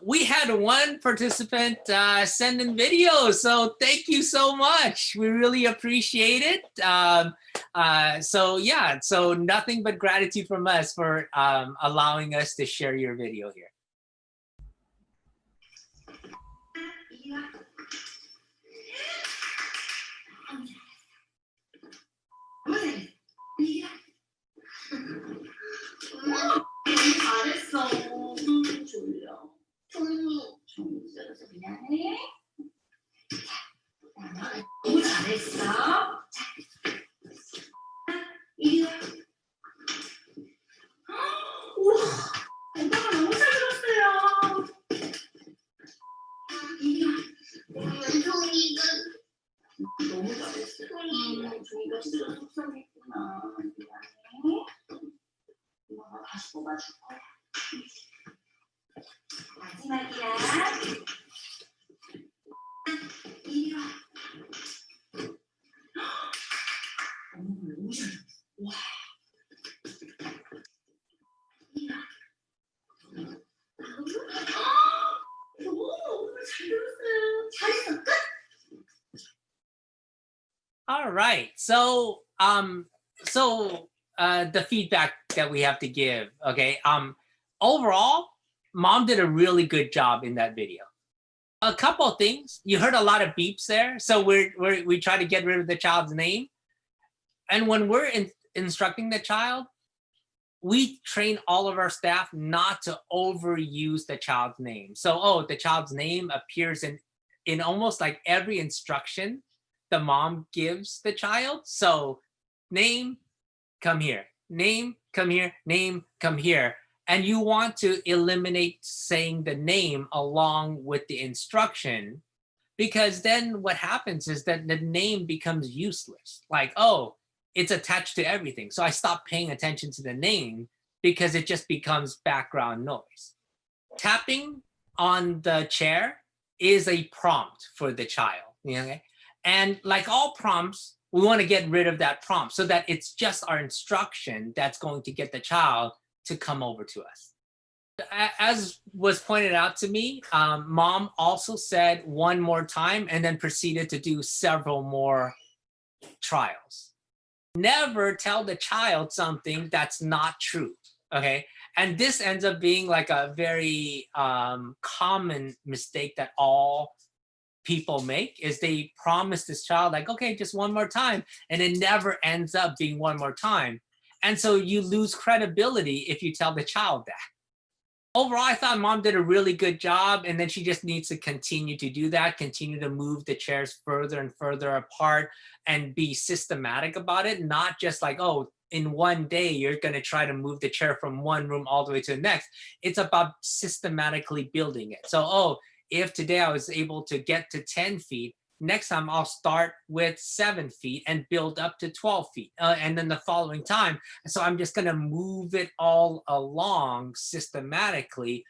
we had one participant send in videos, so thank you so much. We really appreciate it. So yeah, so nothing but gratitude from us for allowing us to share your video here. 잘했어. 졸려. 종이 썰어서 미안해. 자, 너무 잘했어. 자, 이리와. 우와, 오빠가 너무 잘 들었어요. 이리와. 종이가 너무 잘했어. 종이가 진짜 속상했구나. 미안해. 엄마가 다시 뽑아줄 거야. 마지막이야. 이리와. 엄마 너무 잘했어. 와. 이리와. 너무 잘 들었어요. 잘했어. 끝. All right. So the feedback that we have to give, okay? Overall, mom did a really good job in that video. A couple of things. You heard a lot of beeps there. So we try to get rid of the child's name. And when we're instructing the child, we train all of our staff not to overuse the child's name. So, the child's name appears in almost like every instruction the mom gives the child. So, name, come here. Name, come here. Name, come here. And you want to eliminate saying the name along with the instruction, because then what happens is that the name becomes useless. Like, it's attached to everything. So I stop paying attention to the name because it just becomes background noise. Tapping on the chair is a prompt for the child. Okay? And like all prompts, we want to get rid of that prompt so that it's just our instruction that's going to get the child to come over to us. As was pointed out to me, mom also said one more time and then proceeded to do several more trials. Never tell the child something that's not true, okay? And this ends up being like a very common mistake that all people make, is they promise this child like, okay, just one more time, and it never ends up being one more time. And so you lose credibility if you tell the child that. Overall, I thought mom did a really good job, and then she just needs to continue to do that, continue to move the chairs further and further apart and be systematic about it, not just like, in one day you're going to try to move the chair from one room all the way to the next. It's about systematically building it. So, if today I was able to get to 10 feet, next time I'll start with 7 feet and build up to 12 feet. And then the following time. So I'm just going to move it all along systematically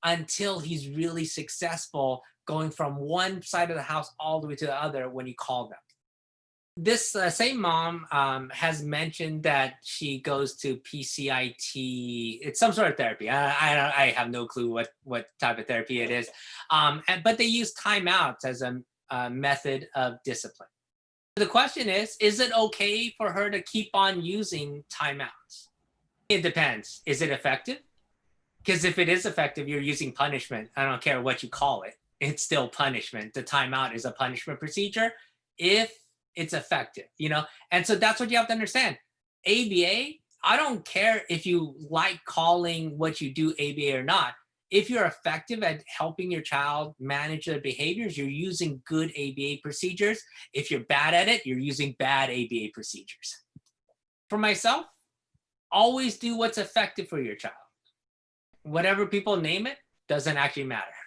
until he's really successful going from one side of the house all the way to the other when you call them. This same mom has mentioned that she goes to PCIT. It's some sort of therapy. I have no clue what type of therapy it is. But they use timeouts as a method of discipline. The question is it okay for her to keep on using timeouts? It depends. Is it effective? Because if it is effective, you're using punishment. I don't care what you call it. It's still punishment. The timeout is a punishment procedure if it's effective, And so that's what you have to understand. ABA, I don't care if you like calling what you do ABA or not. If you're effective at helping your child manage their behaviors, you're using good ABA procedures. If you're bad at it, you're using bad ABA procedures. For myself, always do what's effective for your child. Whatever people name it doesn't actually matter.